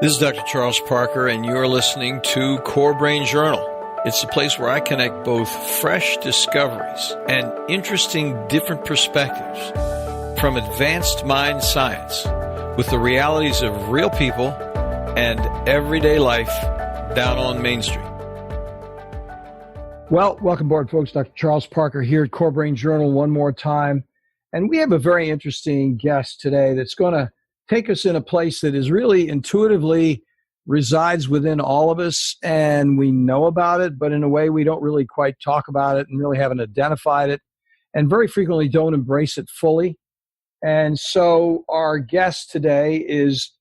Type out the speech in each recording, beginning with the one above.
This is Dr. Charles Parker, and you're listening to Core Brain Journal. It's the place where I connect both fresh discoveries and interesting different perspectives from advanced mind science with the realities of real people and everyday life down on Main Street. Well, welcome aboard, folks. Dr. Charles Parker here at Core Brain Journal one more time. And we have a very interesting guest today that's going to take us in a place that is really intuitively resides within all of us, and we know about it, but in a way we don't really quite talk about it and really haven't identified it, and very frequently don't embrace it fully. And so our guest today is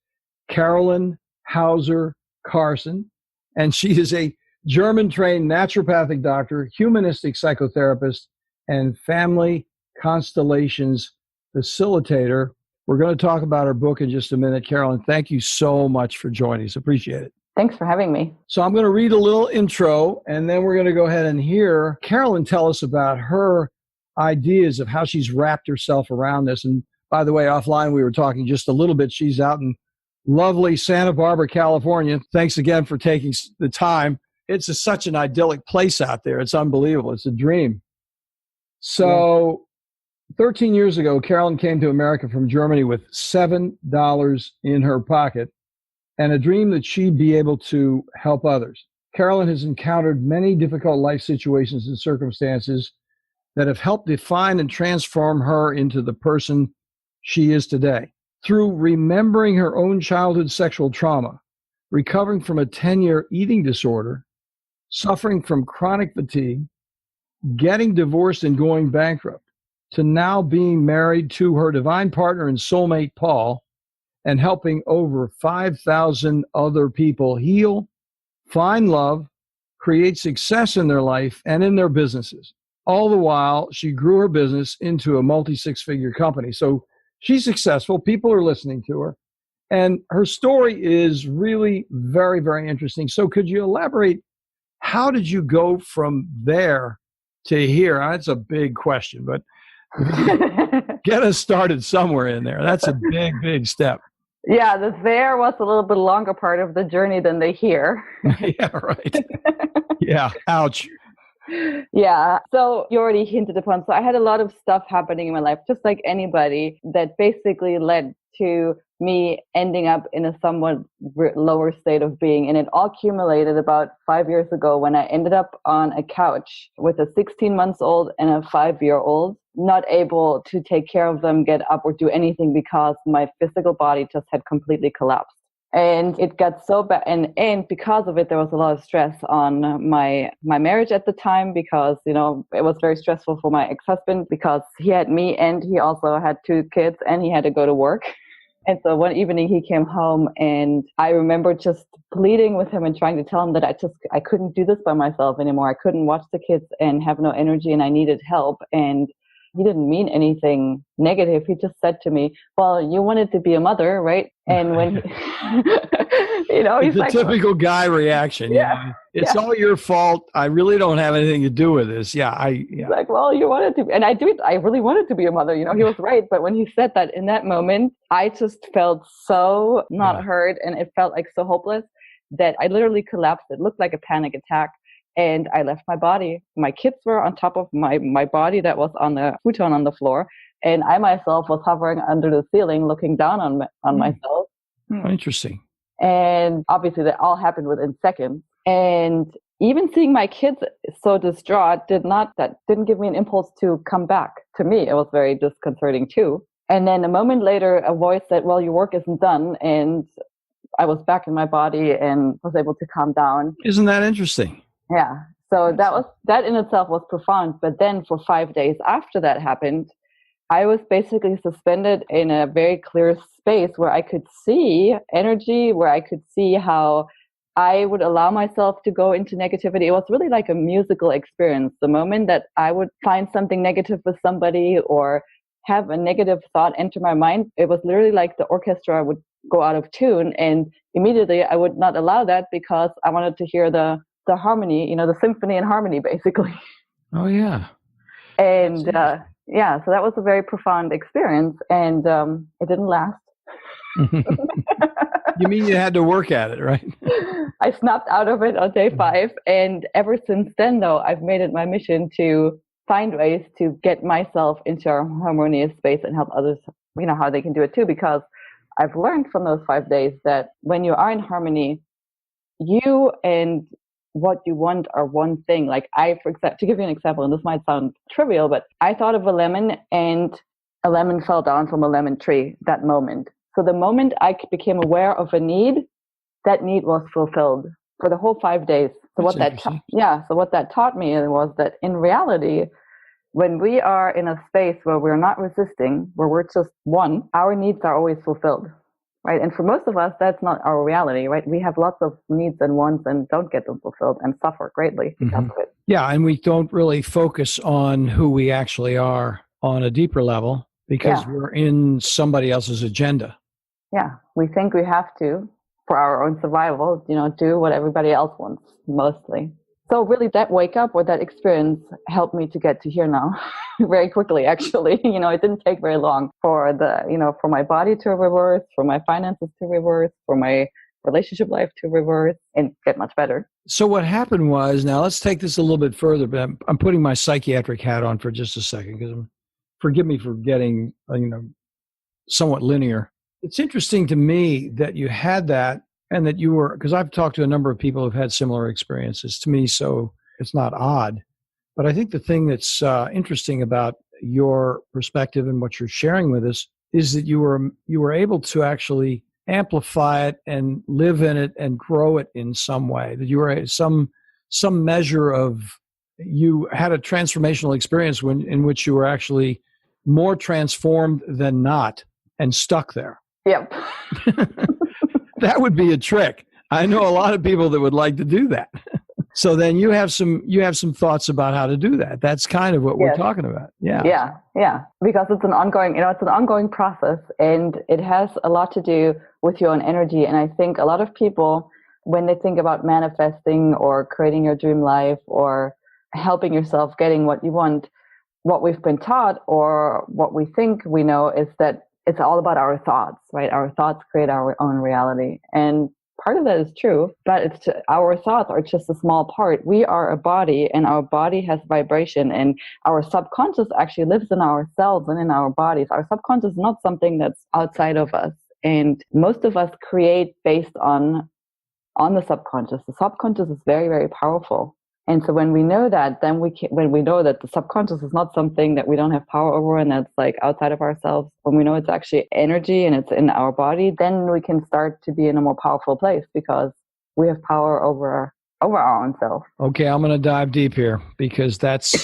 Carolin Carson, and she is a German-trained naturopathic doctor, humanistic psychotherapist, and family constellations facilitator. We're going to talk about her book in just a minute. Carolin, thank you so much for joining us. Appreciate it. Thanks for having me. So I'm going to read a little intro, and then we're going to go ahead and hear Carolin tell us about her ideas of how she's wrapped herself around this. And by the way, offline, we were talking just a little bit. She's out in lovely Santa Barbara, California. Thanks again for taking the time. It's such an idyllic place out there. It's unbelievable. It's a dream. So 13 years ago, Carolin came to America from Germany with $7 in her pocket and a dream that she'd be able to help others. Carolin has encountered many difficult life situations and circumstances that have helped define and transform her into the person she is today. Through remembering her own childhood sexual trauma, recovering from a 10-year eating disorder, suffering from chronic fatigue, getting divorced and going bankrupt, to now being married to her divine partner and soulmate, Paul, and helping over 5,000 other people heal, find love, create success in their life and in their businesses. All the while, she grew her business into a multi-six-figure company. So she's successful. People are listening to her. And her story is really very, very interesting. So could you elaborate, how did you go from there to here? That's a big question, but get us started somewhere in there. That's a big, big step. Yeah, the there was a little bit longer part of the journey than the here. Yeah, right. Yeah, ouch. Yeah, so you already hinted upon. So I had a lot of stuff happening in my life, just like anybody, that basically led to me ending up in a somewhat lower state of being. And it all accumulated about 5 years ago when I ended up on a couch with a 16-month-old and a 5-year-old, not able to take care of them, get up or do anything because my physical body just had completely collapsed. And it got so bad. And because of it, there was a lot of stress on my marriage at the time because, you know, it was very stressful for my ex-husband because he had me and he also had 2 kids and he had to go to work. And so one evening he came home and I remember just pleading with him and trying to tell him that I couldn't do this by myself anymore. I couldn't watch the kids and have no energy and I needed help. And he didn't mean anything negative. He just said to me, well, you wanted to be a mother, right? And when, you know, he's like, a typical guy reaction. Yeah. It's all your fault. I really don't have anything to do with this. Yeah. Like, well, you wanted to, and I really wanted to be a mother, you know, he was right. But when he said that in that moment, I just felt so not heard and it felt like so hopeless that I literally collapsed. It looked like a panic attack. And I left my body. My kids were on top of my body that was on the futon on the floor. And I myself was hovering under the ceiling looking down on myself. Oh, interesting. And obviously that all happened within seconds. And even seeing my kids so distraught didn't give me an impulse to come back. To me, it was very disconcerting too. And then a moment later, a voice said, well, your work isn't done. And I was back in my body and was able to calm down. Isn't that interesting? Yeah. So that in itself was profound. But then for 5 days after that happened, I was basically suspended in a very clear space where I could see energy, where I could see how I would allow myself to go into negativity. It was really like a musical experience. The moment that I would find something negative with somebody or have a negative thought enter my mind, it was literally like the orchestra would go out of tune. And immediately I would not allow that because I wanted to hear the harmony, you know, the symphony and harmony, basically. Oh, yeah. And so that was a very profound experience, and it didn't last. You mean you had to work at it, right? I snapped out of it on day 5. And ever since then, though, I've made it my mission to find ways to get myself into a harmonious space and help others, how they can do it too. Because I've learned from those 5 days that when you are in harmony, you and what you want are one thing. Like for example, to give you an example, and this might sound trivial, but I thought of a lemon and a lemon fell down from a lemon tree that moment. So the moment I became aware of a need, that need was fulfilled for the whole 5 days. So what that taught me was that in reality, when we are in a space where we're not resisting, where we're just one, our needs are always fulfilled, right? And for most of us, that's not our reality, right? We have lots of needs and wants and don't get them fulfilled and suffer greatly because of it. Yeah, and we don't really focus on who we actually are on a deeper level because we're in somebody else's agenda. Yeah, we think we have to, for our own survival, do what everybody else wants, mostly. So really that wake up or that experience helped me to get to here now very quickly, actually. It didn't take very long for for my body to reverse, for my finances to reverse, for my relationship life to reverse and get much better. So what happened was, now let's take this a little bit further, but I'm putting my psychiatric hat on for just a second because forgive me for getting, somewhat linear. It's interesting to me that you had that and that you were, because I've talked to a number of people who've had similar experiences to me, so it's not odd. But I think the thing that's interesting about your perspective and what you're sharing with us is that you were able to actually amplify it and live in it and grow it in some way. That you were some measure of, you had a transformational experience in which you were actually more transformed than not and stuck there. Yep. That would be a trick. I know a lot of people that would like to do that. So then you have some thoughts about how to do that. That's kind of what we're talking about. Yeah. Yeah. Because it's an ongoing process, and it has a lot to do with your own energy. And I think a lot of people, when they think about manifesting or creating your dream life or helping yourself getting what you want, what we've been taught or what we think we know is that it's all about our thoughts, right? Our thoughts create our own reality. And part of that is true, but our thoughts are just a small part. We are a body, and our body has vibration, and our subconscious actually lives in our cells and in our bodies. Our subconscious is not something that's outside of us. And most of us create based on the subconscious. The subconscious is very, very powerful. And so when we know that, then when we know that the subconscious is not something that we don't have power over and that's like outside of ourselves, when we know it's actually energy and it's in our body, then we can start to be in a more powerful place because we have power over our own self. Okay, I'm going to dive deep here because that's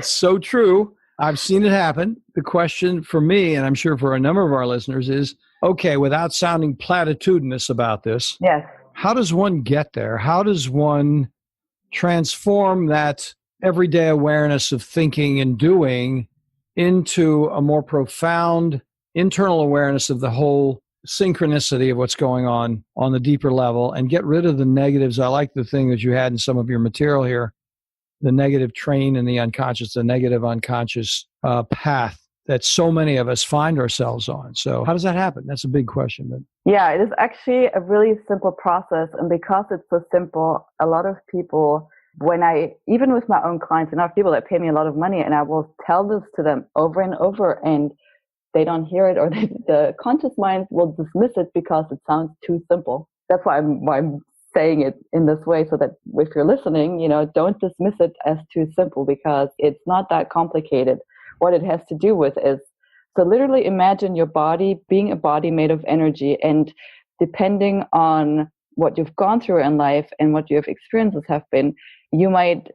so true. I've seen it happen. The question for me, and I'm sure for a number of our listeners, is, okay, without sounding platitudinous about this, yes, how does one get there? How does one transform that everyday awareness of thinking and doing into a more profound internal awareness of the whole synchronicity of what's going on the deeper level and get rid of the negatives? I like the thing that you had in some of your material here, the negative train in the unconscious, the negative unconscious path that so many of us find ourselves on. So how does that happen? That's a big question. But yeah, it is actually a really simple process. And because it's so simple, a lot of people, even with my own clients, and I have people that pay me a lot of money, and I will tell this to them over and over, and they don't hear it, or the conscious mind will dismiss it because it sounds too simple. That's why I'm saying it in this way, so that if you're listening, don't dismiss it as too simple, because it's not that complicated. What it has to do with is, so literally imagine your body being a body made of energy, and depending on what you've gone through in life and what your experiences have been, you might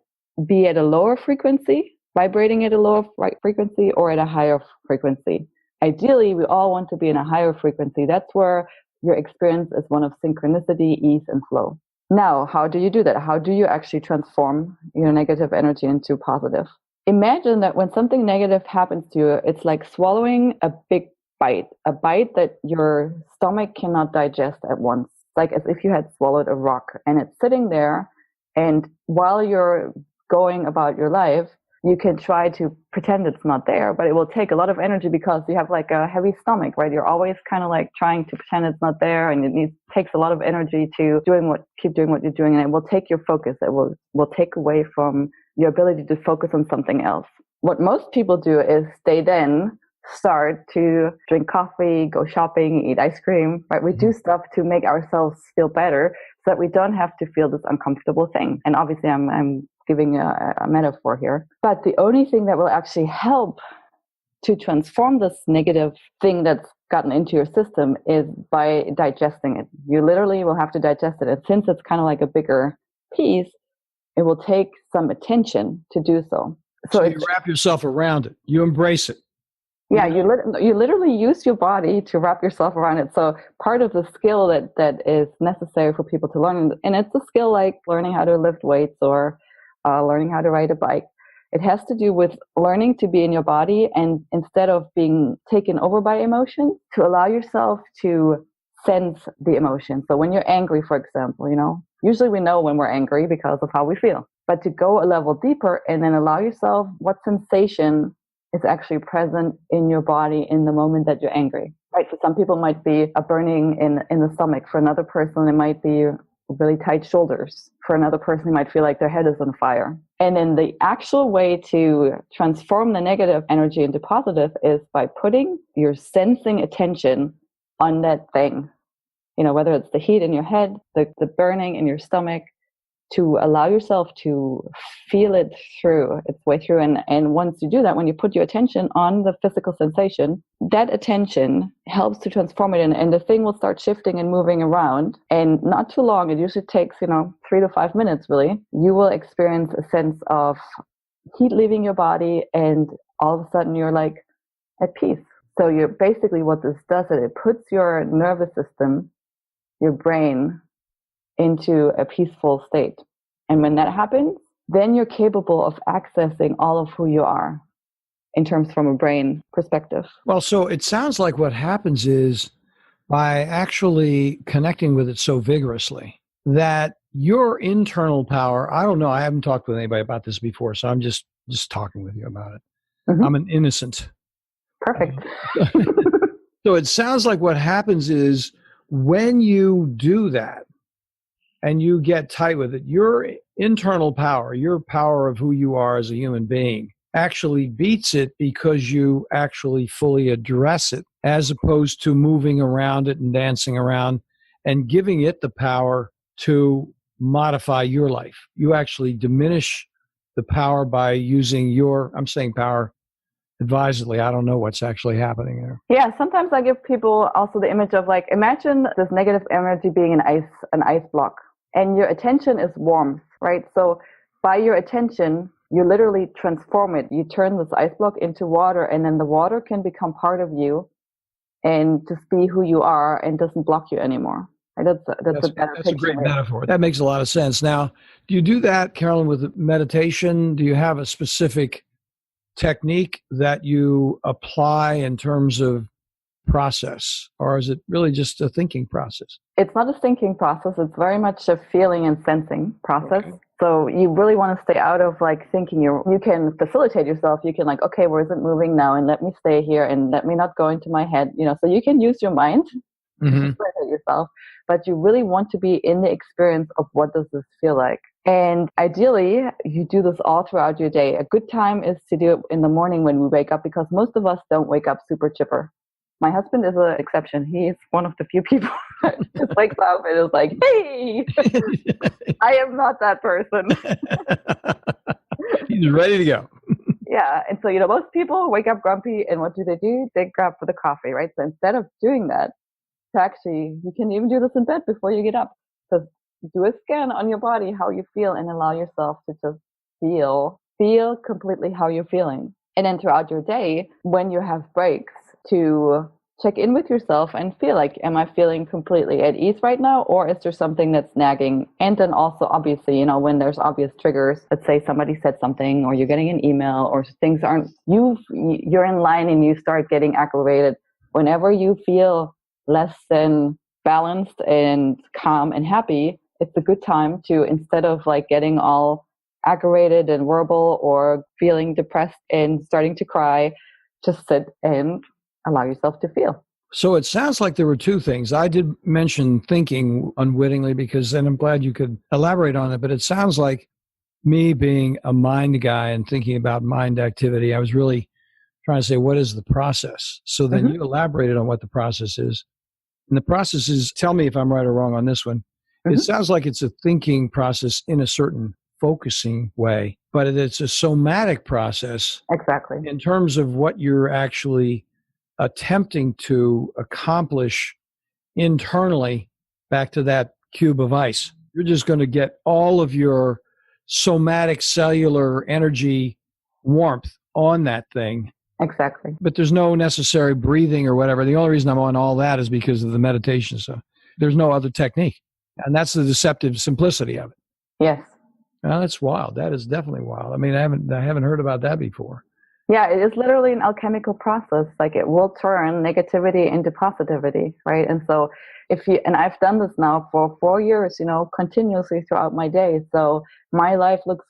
be at a lower frequency, vibrating at a lower frequency, or at a higher frequency. Ideally, we all want to be in a higher frequency. That's where your experience is one of synchronicity, ease, and flow. Now, how do you do that? How do you actually transform your negative energy into positive? Imagine that when something negative happens to you, it's like swallowing a big bite, a bite that your stomach cannot digest at once. Like as if you had swallowed a rock, and it's sitting there, and while you're going about your life, you can try to pretend it's not there, but it will take a lot of energy because you have like a heavy stomach, right? You're always kind of like trying to pretend it's not there, and takes a lot of energy to keep doing what you're doing, and it will take your focus. It will take away from your ability to focus on something else. What most people do is they then start to drink coffee, go shopping, eat ice cream, right? We do stuff to make ourselves feel better so that we don't have to feel this uncomfortable thing. And obviously I'm giving a metaphor here. But the only thing that will actually help to transform this negative thing that's gotten into your system is by digesting it. You literally will have to digest it. And since it's kind of like a bigger piece, it will take some attention to do so. So you wrap yourself around it. You embrace it. Yeah, you literally use your body to wrap yourself around it. So part of the skill that is necessary for people to learn, and it's a skill like learning how to lift weights or learning how to ride a bike. It has to do with learning to be in your body, and instead of being taken over by emotion, to allow yourself to sense the emotion. So when you're angry, for example, usually we know when we're angry because of how we feel. But to go a level deeper and then allow yourself what sensation is actually present in your body in the moment that you're angry, right? For some people, it might be a burning in the stomach. For another person, it might be really tight shoulders. For another person, it might feel like their head is on fire. And then the actual way to transform the negative energy into positive is by putting your sensing attention on that thing. Whether it's the heat in your head, the burning in your stomach, to allow yourself to feel it through its way through. And once you do that, when you put your attention on the physical sensation, that attention helps to transform it, and the thing will start shifting and moving around. And not too long, it usually takes, 3 to 5 minutes really. You will experience a sense of heat leaving your body, and all of a sudden you're like at peace. So you're basically, what this does is it puts your nervous system, your brain, into a peaceful state. And when that happens, then you're capable of accessing all of who you are in terms from a brain perspective. Well, so it sounds like what happens is by actually connecting with it so vigorously that your internal power, I don't know, I haven't talked with anybody about this before, so I'm just talking with you about it. Mm-hmm. I'm an innocent. Perfect. So it sounds like what happens is when you do that, and you get tight with it, your internal power, your power of who you are as a human being, actually beats it because you actually fully address it, as opposed to moving around it and dancing around and giving it the power to modify your life. You actually diminish the power by using I'm saying power advisedly. I don't know what's actually happening there. Yeah, sometimes I give people also the image of like, imagine this negative energy being an ice block. And your attention is warmth, right? So by your attention, you literally transform it. You turn this ice block into water, and then the water can become part of you and just be who you are and doesn't block you anymore. Right? That's a better picture. That's a great metaphor. That makes a lot of sense. Now, do you do that, Carolin, with meditation? Do you have a specific technique that you apply in terms of process, or is it really just a thinking process? It's not a thinking process. It's very much a feeling and sensing process. Okay. So you really want to stay out of like thinking. You can facilitate yourself. You can like, okay, where is it moving now? And let me stay here and let me not go into my head. So you can use your mind to facilitate yourself, but you really want to be in the experience of what does this feel like. And ideally, you do this all throughout your day. A good time is to do it in the morning when we wake up, because most of us don't wake up super chipper. My husband is an exception. He's one of the few people that just wakes up and is like, hey, I am not that person. He's ready to go. Yeah. And so, most people wake up grumpy, and what do? They grab for the coffee, right? So instead of doing that, you can even do this in bed before you get up. So do a scan on your body, how you feel, and allow yourself to just feel completely how you're feeling. And then throughout your day, when you have breaks, to check in with yourself and feel like, am I feeling completely at ease right now, or is there something that's nagging? And then also, obviously, when there's obvious triggers, let's say somebody said something, or you're getting an email, or things you're in line and you start getting aggravated. Whenever you feel less than balanced and calm and happy, it's a good time to, instead of like getting all aggravated and verbal or feeling depressed and starting to cry, just sit and allow yourself to feel. So it sounds like there were two things. I did mention thinking unwittingly because, and I'm glad you could elaborate on it, but it sounds like me being a mind guy and thinking about mind activity, I was really trying to say, what is the process? So then you elaborated on what the process is. And the process is, tell me if I'm right or wrong on this one. It sounds like it's a thinking process in a certain focusing way, but it's a somatic process. Exactly. In terms of what you're actually attempting to accomplish internally, back to that cube of ice. You're just going to get all of your somatic cellular energy warmth on that thing. Exactly. But there's no necessary breathing or whatever. The only reason I'm on all that is because of the meditation. So there's no other technique. And that's the deceptive simplicity of it. Yes. Well, that's wild. That is definitely wild. I mean, I haven't heard about that before. Yeah, it is literally an alchemical process. Like it will turn negativity into positivity, right? And so and I've done this now for 4 years, continuously throughout my day. So my life looks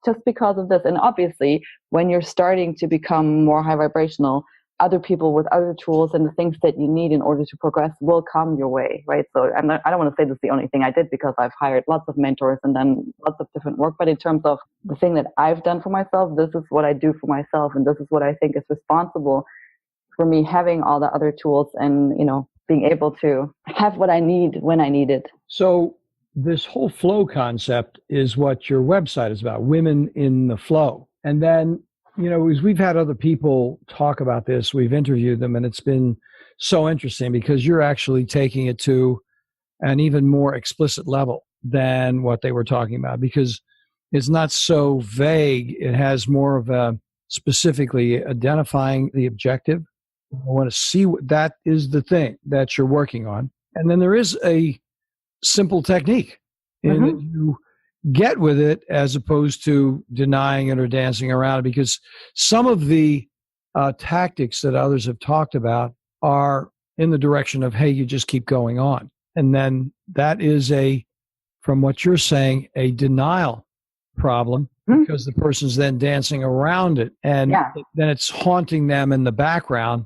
just because of this. And obviously, when you're starting to become more high vibrational, other people with other tools and the things that you need in order to progress will come your way, right? So I don't want to say this is the only thing I did because I've hired lots of mentors and done lots of different work. But in terms of the thing that I've done for myself, this is what I do for myself. And this is what I think is responsible for me having all the other tools and, being able to have what I need when I need it. So this whole flow concept is what your website is about, women in the flow. And then, as we've had other people talk about this, we've interviewed them, and it's been so interesting because you're actually taking it to an even more explicit level than what they were talking about, because it's not so vague. It has more of a specifically identifying the objective. I want to see what that is the thing that you're working on. And then there is a simple technique in that you get with it as opposed to denying it or dancing around it, because some of the tactics that others have talked about are in the direction of, hey, you just keep going on. And then that is from what you're saying, a denial problem because the person's then dancing around it. And then it's haunting them in the background.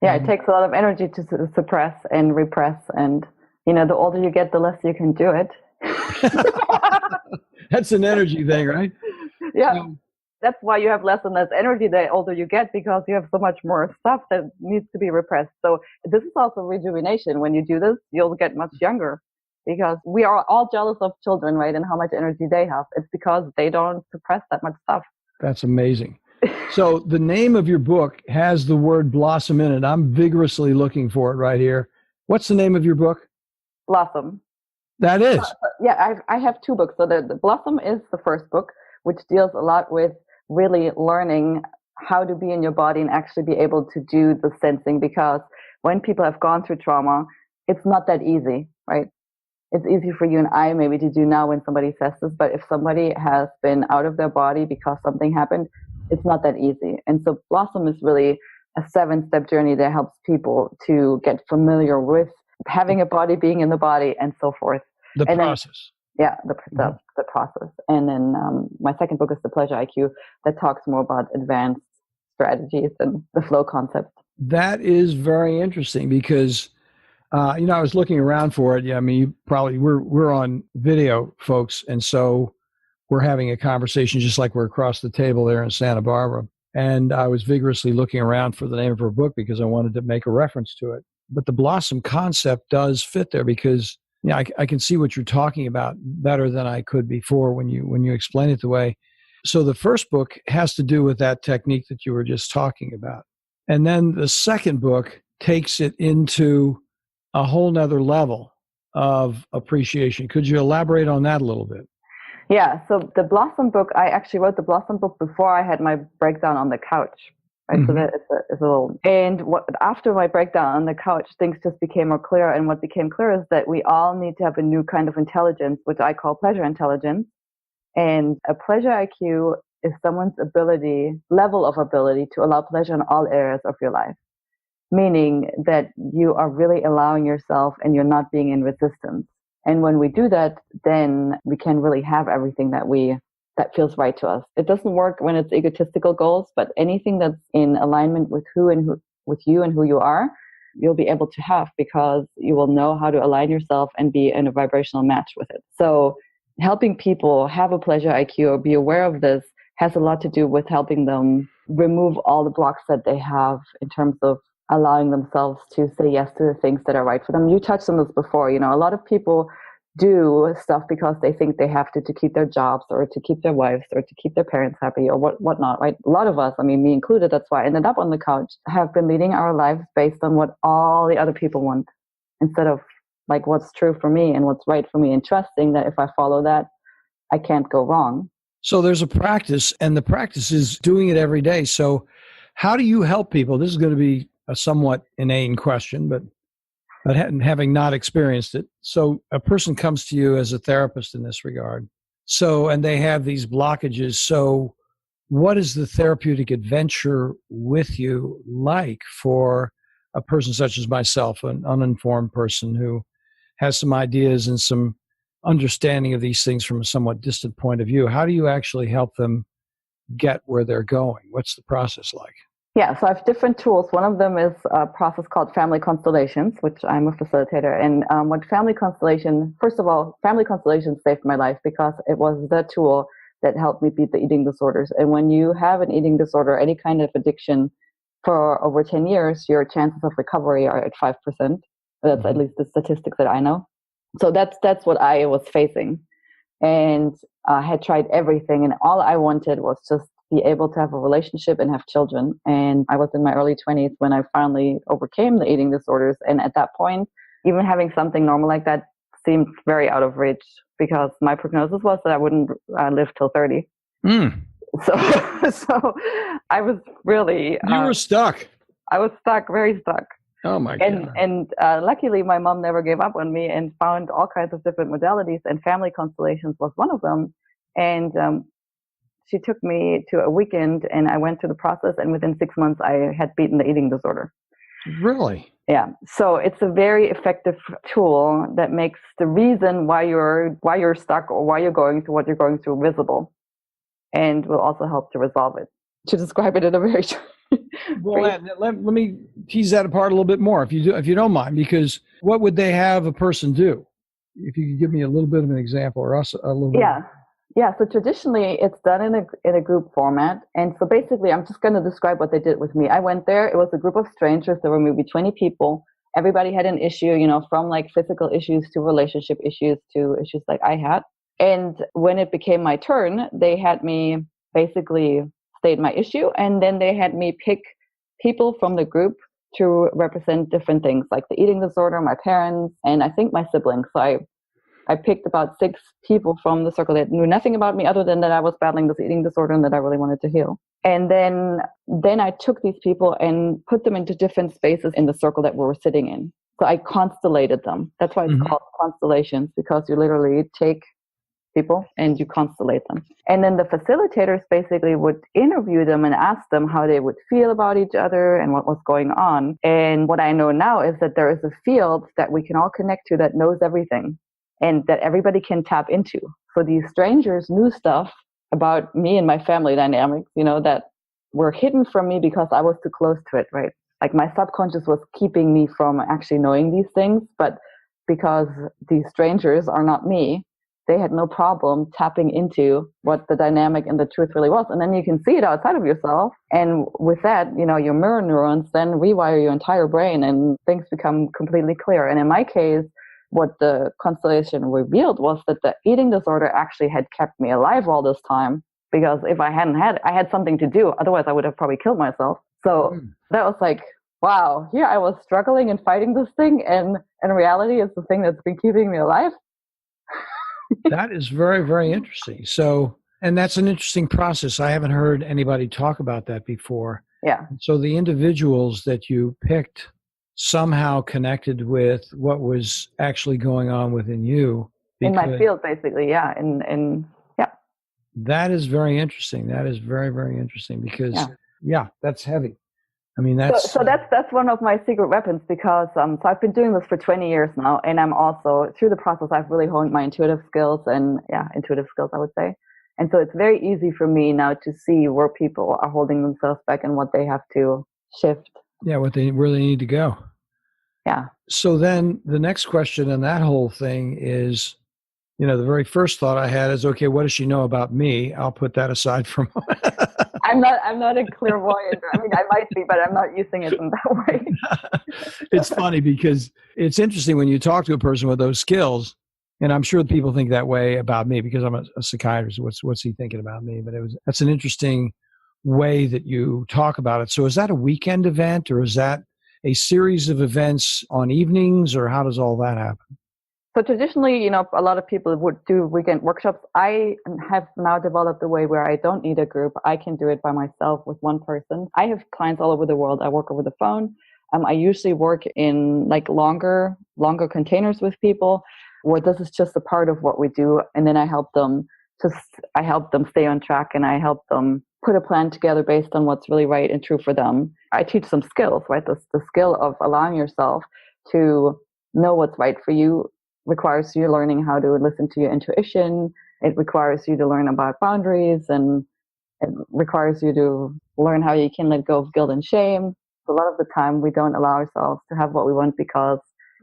Yeah, it takes a lot of energy to suppress and repress. And, the older you get, the less you can do it. That's an energy thing, right? Yeah. That's why you have less and less energy the older you get, because you have so much more stuff that needs to be repressed. So this is also rejuvenation. When you do this, you'll get much younger, because we are all jealous of children, right? And how much energy they have. It's because they don't suppress that much stuff. That's amazing. So the name of your book has the word blossom in it. I'm vigorously looking for it right here. What's the name of your book? Blossom. That is. I have two books. So the Blossom is the first book, which deals a lot with really learning how to be in your body and actually be able to do the sensing, because when people have gone through trauma, it's not that easy, right? It's easy for you and I maybe to do now when somebody says this, but if somebody has been out of their body because something happened, it's not that easy. And so Blossom is really a 7-step journey that helps people to get familiar with having a body, being in the body, and so forth. The process. The process. And then my second book is The Pleasure IQ, that talks more about advanced strategies and the flow concept. That is very interesting because, I was looking around for it. Yeah, I mean, we're on video, folks. And so we're having a conversation just like we're across the table there in Santa Barbara. And I was vigorously looking around for the name of her book because I wanted to make a reference to it. But the Blossom concept does fit there because I can see what you're talking about better than I could before when you explain it the way. So the first book has to do with that technique that you were just talking about. And then the second book takes it into a whole nother level of appreciation. Could you elaborate on that a little bit? Yeah, so the Blossom book, I actually wrote the Blossom book before I had my breakdown on the couch. Right? So that it's a little. And after my breakdown on the couch, things just became more clear. And what became clear is that we all need to have a new kind of intelligence, which I call pleasure intelligence. And a pleasure IQ is someone's level of ability to allow pleasure in all areas of your life. Meaning that you are really allowing yourself and you're not being in resistance. And when we do that, then we can really have everything that we that feels right to us. It doesn't work when it's egotistical goals, but anything that's in alignment with with you and who you are, you'll be able to have, because you will know how to align yourself and be in a vibrational match with it. So helping people have a pleasure IQ or be aware of this has a lot to do with helping them remove all the blocks that they have in terms of allowing themselves to say yes to the things that are right for them. You touched on this before. A lot of people do stuff because they think they have to keep their jobs or to keep their wives or to keep their parents happy or whatnot, right? A lot of us, I mean, me included, that's why I ended up on the couch, have been leading our lives based on what all the other people want instead of like what's true for me and what's right for me, and trusting that if I follow that, I can't go wrong. So there's a practice, and the practice is doing it every day. So how do you help people? This is going to be a somewhat inane question, but having not experienced it. So a person comes to you as a therapist in this regard. So, and they have these blockages. So what is the therapeutic adventure with you like for a person such as myself, an uninformed person who has some ideas and some understanding of these things from a somewhat distant point of view? How do you actually help them get where they're going? What's the process like? Yeah, so I have different tools. One of them is a process called family constellations, which I'm a facilitator. And what first of all, family constellations saved my life because it was the tool that helped me beat the eating disorders. And when you have an eating disorder, any kind of addiction for over 10 years, your chances of recovery are at 5%. That's at least the statistics that I know. So that's what I was facing. And I had tried everything, and all I wanted was just be able to have a relationship and have children. And I was in my early 20s when I finally overcame the eating disorders. And at that point, even having something normal like that seemed very out of reach because my prognosis was that I wouldn't live till 30. So I was really... You were stuck. I was stuck, very stuck. Oh my God. And luckily my mom never gave up on me and found all kinds of different modalities, and family constellations was one of them. And she took me to a weekend and I went through the process, and within 6 months I had beaten the eating disorder. Really? Yeah. So it's a very effective tool that makes the reason why you're stuck or why you're going through what you're going through visible, and will also help to resolve it. To describe it in a very well, let me tease that apart a little bit more, if you don't mind, because what would they have a person do? If you could give me a little bit of an example, or us a little bit. Yeah. So traditionally, it's done in a group format, and so basically, I'm just going to describe what they did with me. I went there. It was a group of strangers. There were maybe 20 people. Everybody had an issue, from like physical issues to relationship issues to issues like I had. And when it became my turn, they had me basically state my issue, and then they had me pick people from the group to represent different things, like the eating disorder, my parents, and I think my siblings. So I picked about 6 people from the circle that knew nothing about me other than that I was battling this eating disorder and that I really wanted to heal. And then I took these people and put them into different spaces in the circle that we were sitting in. So I constellated them. That's why it's called constellations, because you literally take people and you constellate them. And then the facilitators basically would interview them and ask them how they would feel about each other and what was going on. And what I know now is that there is a field that we can all connect to that knows everything and that everybody can tap into. So these strangers knew stuff about me and my family dynamics, that were hidden from me because I was too close to it, right? Like my subconscious was keeping me from actually knowing these things, but because these strangers are not me, they had no problem tapping into what the dynamic and the truth really was. And then you can see it outside of yourself. And with that, your mirror neurons then rewire your entire brain and things become completely clear. And in my case, what the constellation revealed was that the eating disorder actually had kept me alive all this time, because if I had something to do. Otherwise, I would have probably killed myself. So that was like, wow, here I was struggling and fighting this thing. And in reality, it's the thing that's been keeping me alive. That is very, very interesting. So, and that's an interesting process. I haven't heard anybody talk about that before. Yeah. So the individuals that you picked somehow connected with what was actually going on within you. In my field, basically, yeah. And yeah. That is very interesting. That is very, very interesting because, that's heavy. I mean, so that's one of my secret weapons, because so I've been doing this for 20 years now, and I'm also through the process I've really honed my intuitive skills, I would say, And so it's very easy for me now to see where people are holding themselves back and what they have to shift. Yeah, where they need to go. Yeah. So then the next question in that whole thing is, the very first thought I had is, okay, what does she know about me? I'll put that aside for a moment. I'm not a clairvoyant. I mean, I might be, but I'm not using it in that way. It's funny because it's interesting when you talk to a person with those skills, and I'm sure people think that way about me because I'm a psychiatrist. What's he thinking about me? But that's an interesting way that you talk about it. So is that a weekend event, or is that a series of events on evenings, or how does all that happen? So traditionally, a lot of people would do weekend workshops. I have now developed a way where I don't need a group. I can do it by myself with one person. I have clients all over the world. I work over the phone. I usually work in like longer containers with people where this is just a part of what we do. And then I help them stay on track, and I help them put a plan together based on what's really right and true for them. I teach some skills, right? The skill of allowing yourself to know what's right for you requires you learning how to listen to your intuition. It requires you to learn about boundaries, and it requires you to learn how you can let go of guilt and shame. A lot of the time we don't allow ourselves to have what we want because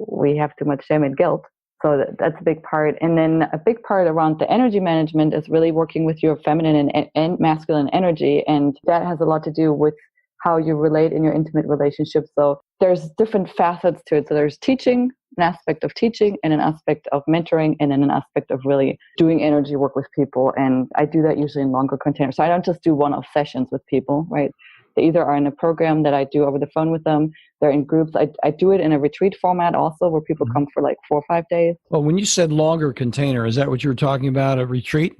we have too much shame and guilt. So that's a big part. And then a big part around the energy management is really working with your feminine and masculine energy. And that has a lot to do with how you relate in your intimate relationships. So there's different facets to it. So there's teaching, an aspect of teaching, and an aspect of mentoring, and then an aspect of really doing energy work with people. And I do that usually in longer containers. So I don't just do one-off sessions with people, right? They either are in a program that I do over the phone with them. They're in groups. I do it in a retreat format also, where people come for like 4 or 5 days. Well, when you said longer container, is that what you were talking about, a retreat?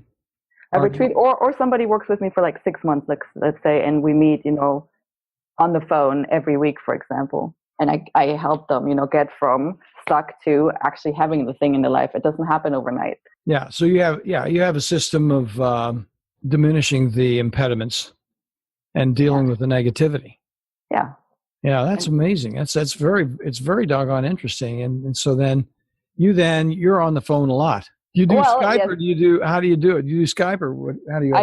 A retreat, or somebody works with me for like 6 months, let's say, and we meet, on the phone every week, for example. And I help them, get from stuck to actually having the thing in their life. It doesn't happen overnight. Yeah. So you have a system of diminishing the impediments and dealing with the negativity. Yeah. Yeah, that's amazing. It's very doggone interesting. And so then you're on the phone a lot. Do you do Skype, yes. Or how do you do it? Do you do Skype, or how do you?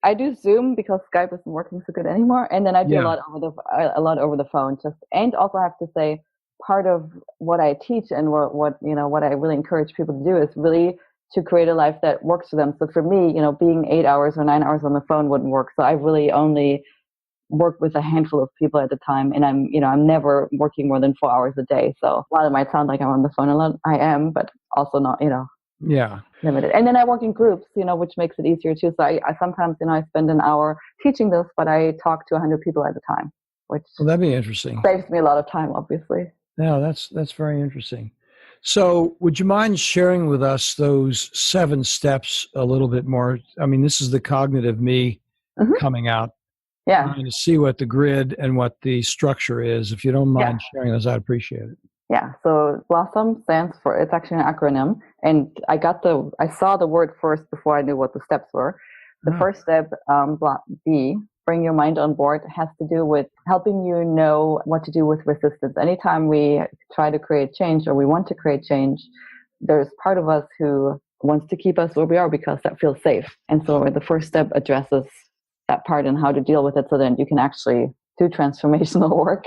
I do Zoom because Skype isn't working so good anymore, and then I do a lot over the phone. And also I have to say, part of what I teach and what I really encourage people to do is really to create a life that works for them. So for me, being 8 hours or 9 hours on the phone wouldn't work. So I really only work with a handful of people at a time, and I'm never working more than 4 hours a day. So while it might sound like I'm on the phone a lot, I am, but also not, limited. And then I work in groups, which makes it easier too. So I sometimes, I spend an hour teaching this, but I talk to 100 people at a time, which that'd be interesting. Saves me a lot of time, obviously. Yeah, that's very interesting. So would you mind sharing with us those 7 steps a little bit more? I mean, this is the cognitive me coming out. Yeah. Trying to see what the grid and what the structure is. If you don't mind sharing those, I'd appreciate it. Yeah. So BLOSSOM stands for, it's actually an acronym. And I saw the word first before I knew what the steps were. The first step, B, bring your mind on board, has to do with helping you know what to do with resistance. Anytime we try to create change, or we want to create change, there's part of us who wants to keep us where we are because that feels safe. And so the first step addresses that part and how to deal with it, so that you can actually do transformational work.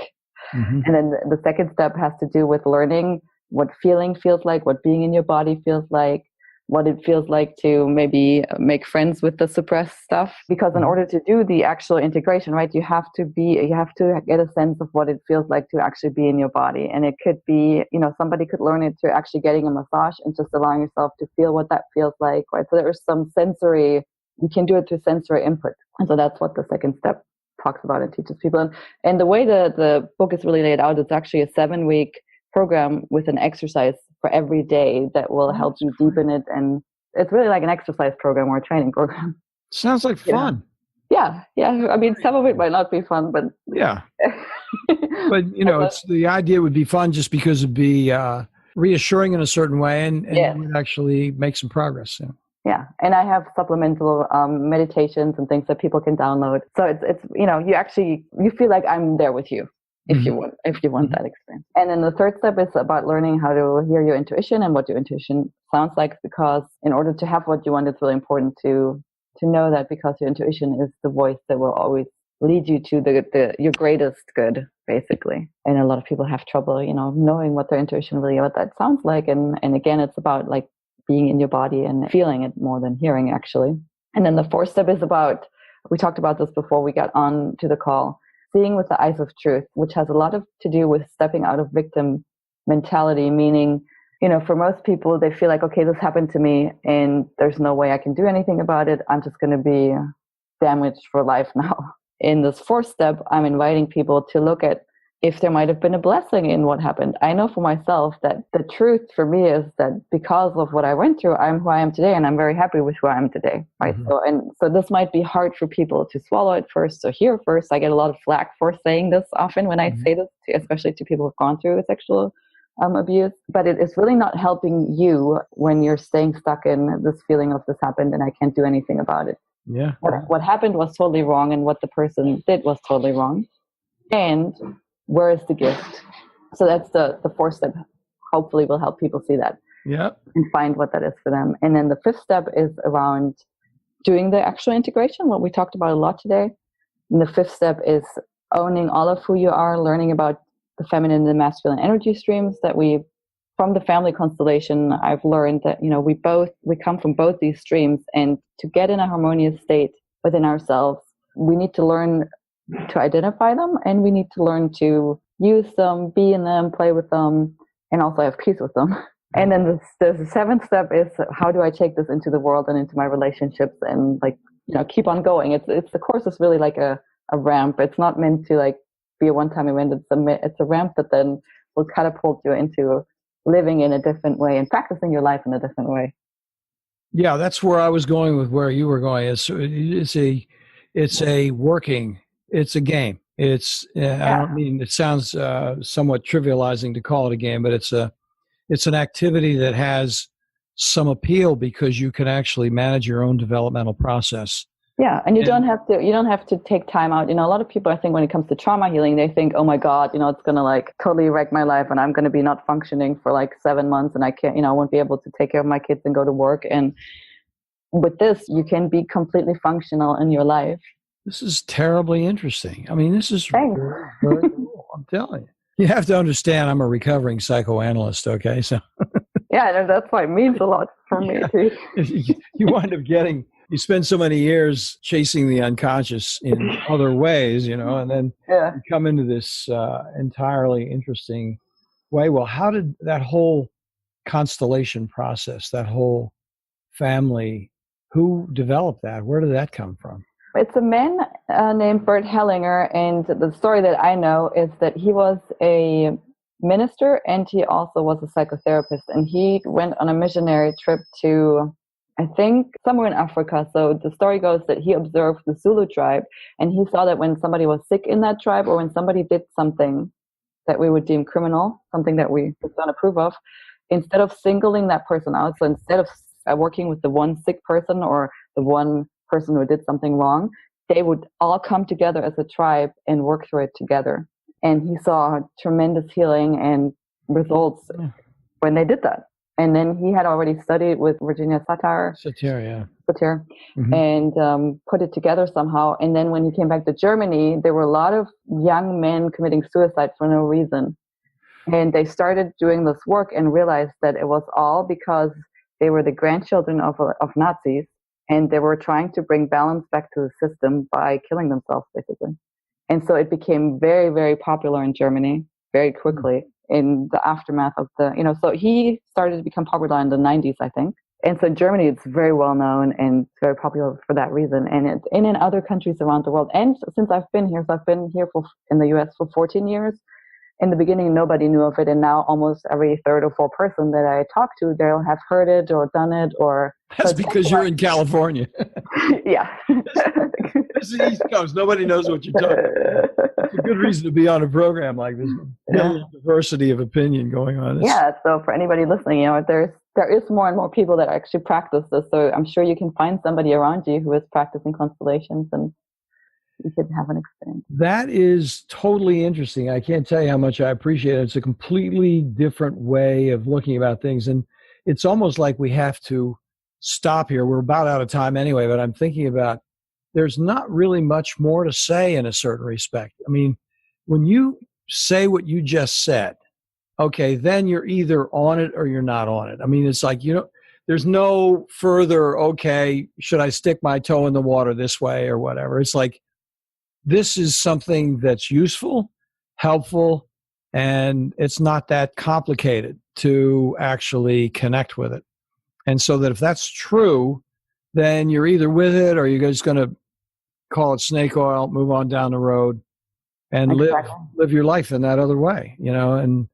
And then the second step has to do with learning what feeling feels like, what being in your body feels like, what it feels like to maybe make friends with the suppressed stuff. Because in order to do the actual integration, right, you have to get a sense of what it feels like to actually be in your body. And it could be, somebody could learn it to actually getting a massage and just allowing yourself to feel what that feels like, right? So there's some sensory, you can do it through sensory input. And so that's what the second step talks about and teaches people. And the way the book is really laid out, it's actually a 7-week program with an exercise for every day that will help you deepen it. And it's really like an exercise program or a training program. Sounds like fun. Yeah. I mean, some of it might not be fun, but yeah. But it's the idea would be fun just because it'd be reassuring in a certain way, and you would actually make some progress. Yeah, and I have supplemental meditations and things that people can download. So it's you feel like I'm there with you if you want that experience. And then the third step is about learning how to hear your intuition and what your intuition sounds like, because in order to have what you want, it's really important to to know that, because your intuition is the voice that will always lead you to your greatest good, basically. And a lot of people have trouble, knowing what their intuition really, what that sounds like. And again, it's about like being in your body and feeling it more than hearing, actually. And then the fourth step is about, we talked about this before we got on to the call, seeing with the eyes of truth, which has a lot to do with stepping out of victim mentality, meaning, for most people, they feel like, okay, this happened to me and there's no way I can do anything about it. I'm just going to be damaged for life now. In this fourth step, I'm inviting people to look at if there might have been a blessing in what happened. I know for myself that the truth for me is that because of what I went through, I'm who I am today, and I'm very happy with who I am today. Right. Mm-hmm. So this might be hard for people to swallow at first or hear first. I get a lot of flack for saying this often when I say this, especially to people who've gone through sexual abuse. But it is really not helping you when you're staying stuck in this feeling of this happened and I can't do anything about it. Yeah. What happened was totally wrong, and what the person did was totally wrong. And where is the gift? So that's the fourth step. Hopefully will help people see that. Yep. And find what that is for them. And then the fifth step is around doing the actual integration, what we talked about a lot today. And the fifth step is owning all of who you are, learning about the feminine and the masculine energy streams that from the family constellation, I've learned that, we come from both these streams, and to get in a harmonious state within ourselves, we need to learn to identify them, and we need to learn to use them, be in them, play with them, and also have peace with them. And then the seventh step is, how do I take this into the world and into my relationships and keep on going. It's the course is really like a ramp. It's not meant to be a one-time event. It's a ramp that then will catapult you into living in a different way and practicing your life in a different way. Yeah, that's where I was going with where you were going. It's a game. I don't mean, it sounds somewhat trivializing to call it a game, but it's an activity that has some appeal because you can actually manage your own developmental process. Yeah, and you don't have to take time out. A lot of people, I think, when it comes to trauma healing, they think, oh my God, it's going to totally wreck my life, and I'm going to be not functioning for 7 months, and I can't, I won't be able to take care of my kids and go to work. And with this, you can be completely functional in your life. This is terribly interesting. I mean, this is very, very cool. I'm telling you. You have to understand, I'm a recovering psychoanalyst, okay? So yeah, that's why it means a lot for me, too. You wind up you spend so many years chasing the unconscious in other ways, and then you come into this entirely interesting way. Well, how did that whole constellation process, that whole family, who developed that? Where did that come from? It's a man named Bert Hellinger, and the story that I know is that he was a minister and he also was a psychotherapist, and he went on a missionary trip to, I think, somewhere in Africa. So the story goes that he observed the Zulu tribe, and he saw that when somebody was sick in that tribe, or when somebody did something that we would deem criminal, something that we don't approve of, instead of singling that person out, so instead of working with the one sick person or the one person who did something wrong, they would all come together as a tribe and work through it together. And he saw tremendous healing and results when they did that. And then he had already studied with Virginia Satir, mm-hmm. and put it together somehow. And then when he came back to Germany, there were a lot of young men committing suicide for no reason. And they started doing this work and realized that it was all because they were the grandchildren of Nazis, and they were trying to bring balance back to the system by killing themselves, basically. And so it became very, very popular in Germany very quickly in the aftermath of so he started to become popular in the 90s, I think. And so in Germany, it's very well known and very popular for that reason. And it's in other countries around the world. And since I've been here, in the US for 14 years. In the beginning, nobody knew of it, and now almost every third or fourth person that I talk to, they'll have heard it or done it. Or that's because you're in California. Yeah. This is the East Coast. Nobody knows what you're talking about. It's a good reason to be on a program like this. Diversity of opinion going on. So for anybody listening, there is more and more people that actually practice this. So I'm sure you can find somebody around you who is practicing constellations, and you could have an experience. That is totally interesting. I can't tell you how much I appreciate it. It's a completely different way of looking about things. And it's almost like we have to stop here. We're about out of time anyway, but I'm thinking about there's not really much more to say in a certain respect. I mean, when you say what you just said, okay, then you're either on it or you're not on it. I mean, it's like, there's no further, okay, should I stick my toe in the water this way or whatever? It's like, this is something that's useful, helpful, and it's not that complicated to actually connect with it. And so that if that's true, then you're either with it or you're just going to call it snake oil, move on down the road, and live your life in that other way, and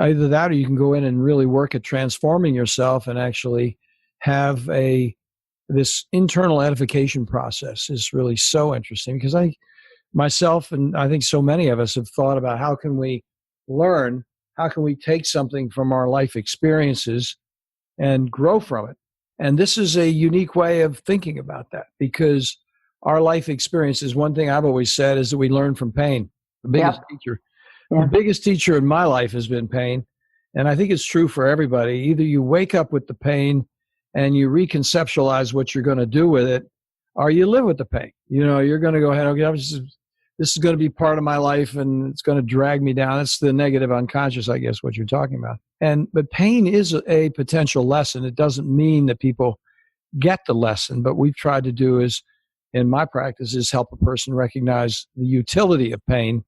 either that or you can go in and really work at transforming yourself and actually have this internal edification process is really so interesting, because myself and I think so many of us have thought about how can we learn, how can we take something from our life experiences and grow from it. And this is a unique way of thinking about that, because our life experiences, one thing I've always said is that we learn from pain. The biggest teacher. Yeah. The biggest teacher in my life has been pain. And I think it's true for everybody. Either you wake up with the pain and you reconceptualize what you're going to do with it, or you live with the pain. You're going to go ahead, okay, this is going to be part of my life and it's going to drag me down. It's the negative unconscious, I guess, what you're talking about. But pain is a potential lesson. It doesn't mean that people get the lesson. But we've tried to do is, in my practice, is help a person recognize the utility of pain,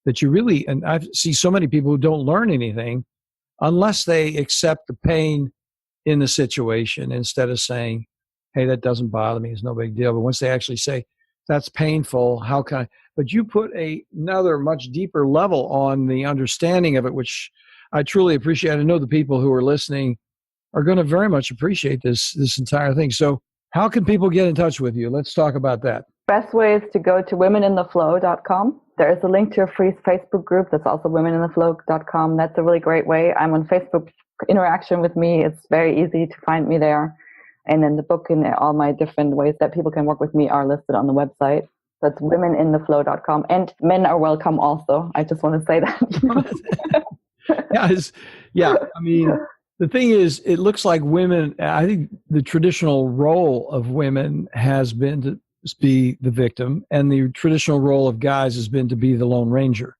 that you really, and I see so many people who don't learn anything unless they accept the pain in the situation instead of saying, hey, that doesn't bother me, it's no big deal. But once they actually say, that's painful, how can I? But you put another much deeper level on the understanding of it, which I truly appreciate. I know the people who are listening are going to very much appreciate this entire thing. So how can people get in touch with you? Let's talk about that. Best way is to go to womenintheflow.com. There is a link to a free Facebook group that's also womenintheflow.com. That's a really great way. I'm on Facebook. Interaction with me, it's very easy to find me there. And then the book and all my different ways that people can work with me are listed on the website. That's womenintheflow.com. And men are welcome also. I just want to say that. Yeah. I mean, the thing is, it looks like women, I think the traditional role of women has been to be the victim, and the traditional role of guys has been to be the Lone Ranger.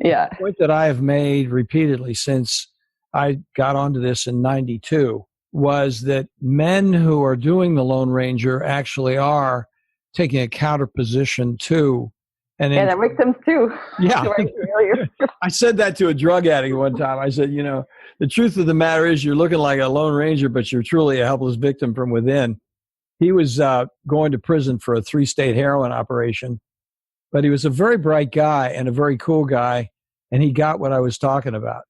Yeah. The point that I have made repeatedly since I got onto this in 92 was that men who are doing the Lone Ranger actually are taking a counter position too. And they're victims too. Yeah. I said that to a drug addict one time. I said, the truth of the matter is you're looking like a Lone Ranger, but you're truly a helpless victim from within. He was going to prison for a 3-state heroin operation, but he was a very bright guy and a very cool guy, and he got what I was talking about.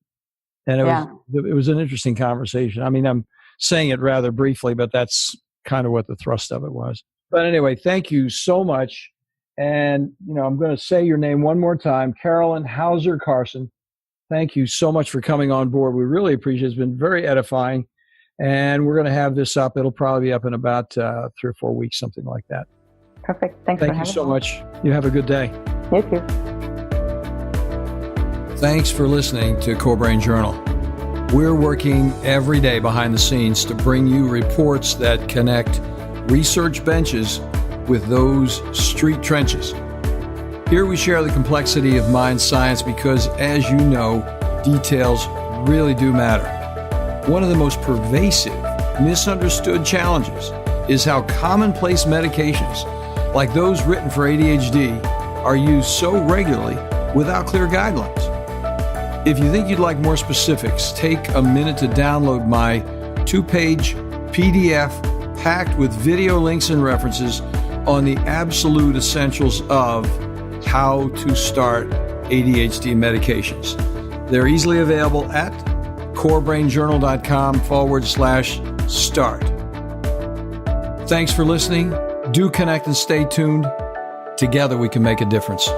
And it was an interesting conversation. I mean, I'm saying it rather briefly, but that's kind of what the thrust of it was. But anyway, thank you so much. And, I'm going to say your name one more time, Carolin Hauser Carson. Thank you so much for coming on board. We really appreciate it. It's been very edifying. And we're going to have this up. It'll probably be up in about 3 or 4 weeks, something like that. Perfect. Thank you so much. You have a good day. You too. Thanks for listening to Core Brain Journal. We're working every day behind the scenes to bring you reports that connect research benches with those street trenches. Here we share the complexity of mind science because, as you know, details really do matter. One of the most pervasive, misunderstood challenges is how commonplace medications, like those written for ADHD, are used so regularly without clear guidelines. If you think you'd like more specifics, take a minute to download my 2-page PDF packed with video links and references on the absolute essentials of how to start ADHD medications. They're easily available at corebrainjournal.com/start. Thanks for listening. Do connect and stay tuned. Together we can make a difference.